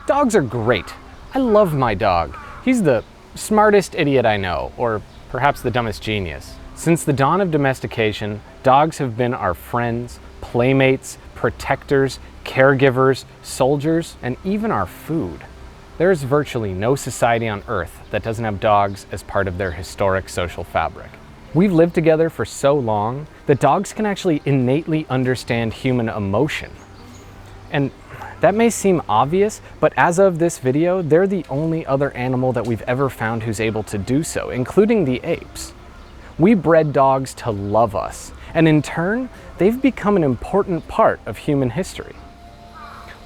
Dogs are great. I love my dog. He's the smartest idiot I know, or perhaps the dumbest genius. Since the dawn of domestication, dogs have been our friends, playmates, protectors, caregivers, soldiers, and even our food. There is virtually no society on Earth that doesn't have dogs as part of their historic social fabric. We've lived together for so long that dogs can actually innately understand human emotion. And that may seem obvious, but as of this video, they're the only other animal that we've ever found who's able to do so, including the apes. We bred dogs to love us, and in turn, they've become an important part of human history.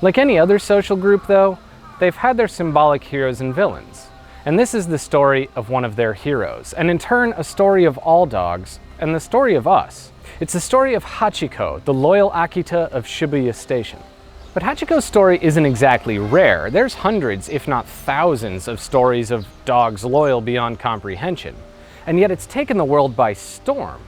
Like any other social group though, they've had their symbolic heroes and villains. And this is the story of one of their heroes, and in turn, a story of all dogs, and the story of us. It's the story of Hachiko, the loyal Akita of Shibuya Station. But Hachiko's story isn't exactly rare. There's hundreds, if not thousands, of stories of dogs loyal beyond comprehension. And yet it's taken the world by storm.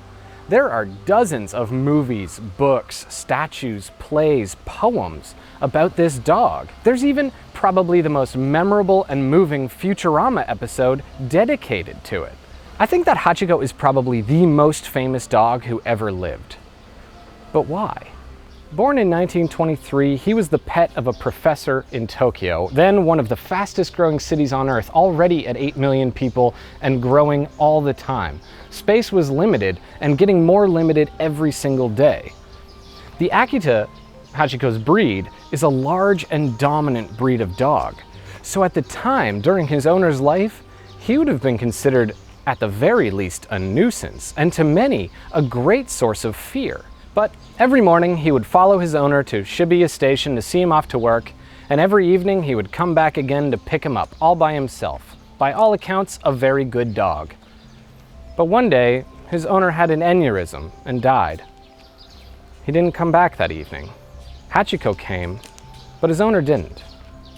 There are dozens of movies, books, statues, plays, poems about this dog. There's even probably the most memorable and moving Futurama episode dedicated to it. I think that Hachiko is probably the most famous dog who ever lived. But why? Born in 1923, he was the pet of a professor in Tokyo, then one of the fastest growing cities on Earth, already at 8 million people and growing all the time. Space was limited and getting more limited every single day. The Akita, Hachiko's breed, is a large and dominant breed of dog. So at the time, during his owner's life, he would have been considered, at the very least, a nuisance, and to many, a great source of fear. But every morning he would follow his owner to Shibuya Station to see him off to work, and every evening he would come back again to pick him up, all by himself. By all accounts, a very good dog. But one day, his owner had an aneurysm and died. He didn't come back that evening. Hachiko came, but his owner didn't.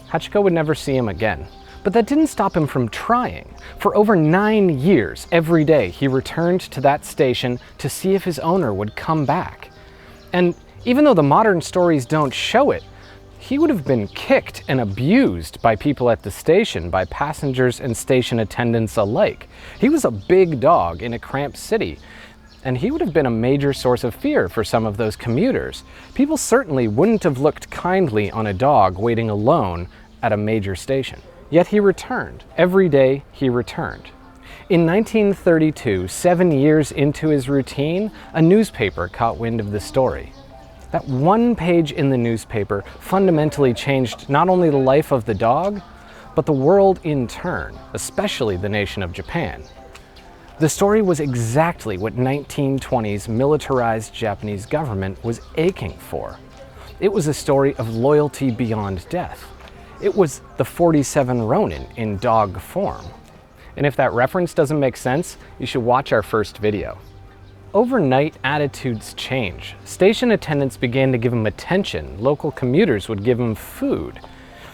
Hachiko would never see him again. But that didn't stop him from trying. For over 9 years, every day, he returned to that station to see if his owner would come back. And even though the modern stories don't show it, he would have been kicked and abused by people at the station, by passengers and station attendants alike. He was a big dog in a cramped city, and he would have been a major source of fear for some of those commuters. People certainly wouldn't have looked kindly on a dog waiting alone at a major station. Yet he returned. Every day he returned. In 1932, 7 years into his routine, a newspaper caught wind of the story. That one page in the newspaper fundamentally changed not only the life of the dog, but the world in turn, especially the nation of Japan. The story was exactly what 1920s militarized Japanese government was aching for. It was a story of loyalty beyond death. It was the 47 Ronin in dog form. And if that reference doesn't make sense, you should watch our first video. Overnight, attitudes change. Station attendants began to give him attention. Local commuters would give him food.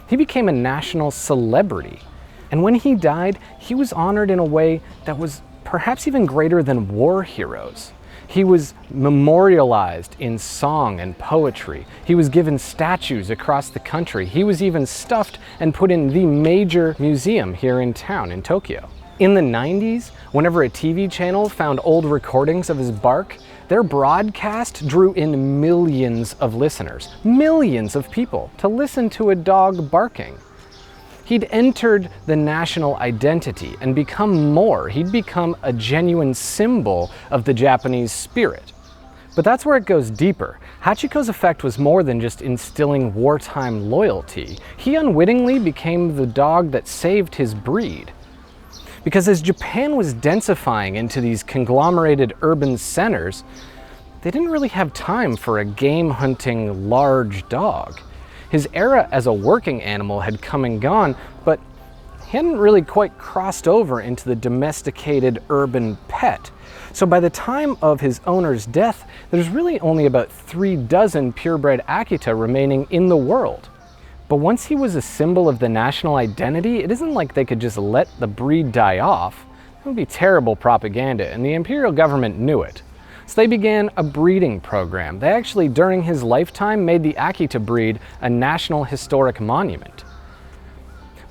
He became a national celebrity. And when he died, he was honored in a way that was perhaps even greater than war heroes. He was memorialized in song and poetry. He was given statues across the country. He was even stuffed and put in the major museum here in town in Tokyo. In the 90s, whenever a TV channel found old recordings of his bark, their broadcast drew in millions of listeners, millions of people, to listen to a dog barking. He'd entered the national identity and become more. He'd become a genuine symbol of the Japanese spirit. But that's where it goes deeper. Hachiko's effect was more than just instilling wartime loyalty. He unwittingly became the dog that saved his breed. Because as Japan was densifying into these conglomerated urban centers, they didn't really have time for a game-hunting large dog. His era as a working animal had come and gone, but he hadn't really quite crossed over into the domesticated urban pet. So by the time of his owner's death, there's really only about 36 purebred Akita remaining in the world. But once he was a symbol of the national identity, it isn't like they could just let the breed die off. That would be terrible propaganda, and the imperial government knew it. So they began a breeding program. They actually, during his lifetime, made the Akita breed a national historic monument.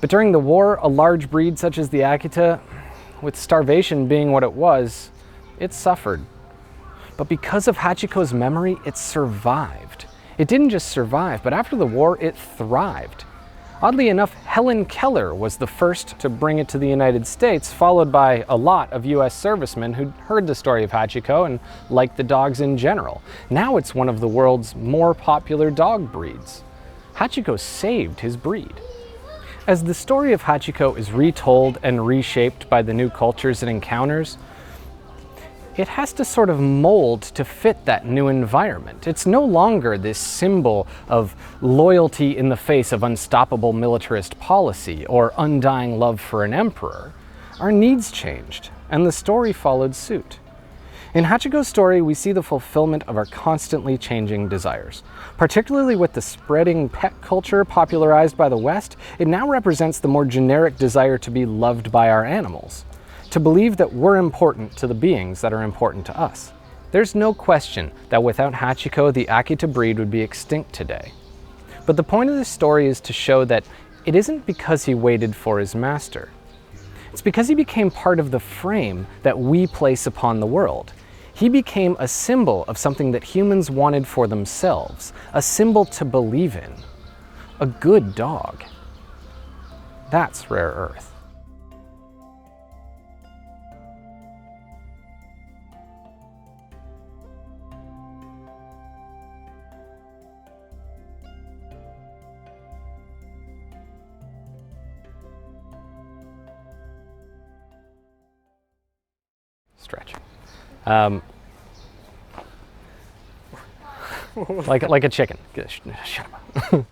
But during the war, a large breed such as the Akita, with starvation being what it was, it suffered. But because of Hachiko's memory, it survived. It didn't just survive, but after the war, it thrived. Oddly enough, Helen Keller was the first to bring it to the United States, followed by a lot of US servicemen who'd heard the story of Hachiko and liked the dogs in general. Now it's one of the world's more popular dog breeds. Hachiko saved his breed. As the story of Hachiko is retold and reshaped by the new cultures it encounters, it has to sort of mold to fit that new environment. It's no longer this symbol of loyalty in the face of unstoppable militarist policy or undying love for an emperor. Our needs changed, and the story followed suit. In Hachiko's story, we see the fulfillment of our constantly changing desires. Particularly with the spreading pet culture popularized by the West, it now represents the more generic desire to be loved by our animals, to believe that we're important to the beings that are important to us. There's no question that without Hachiko, the Akita breed would be extinct today. But the point of this story is to show that it isn't because he waited for his master. It's because he became part of the frame that we place upon the world. He became a symbol of something that humans wanted for themselves, a symbol to believe in. A good dog. That's rare earth. Stretch. Like a chicken. Shut up.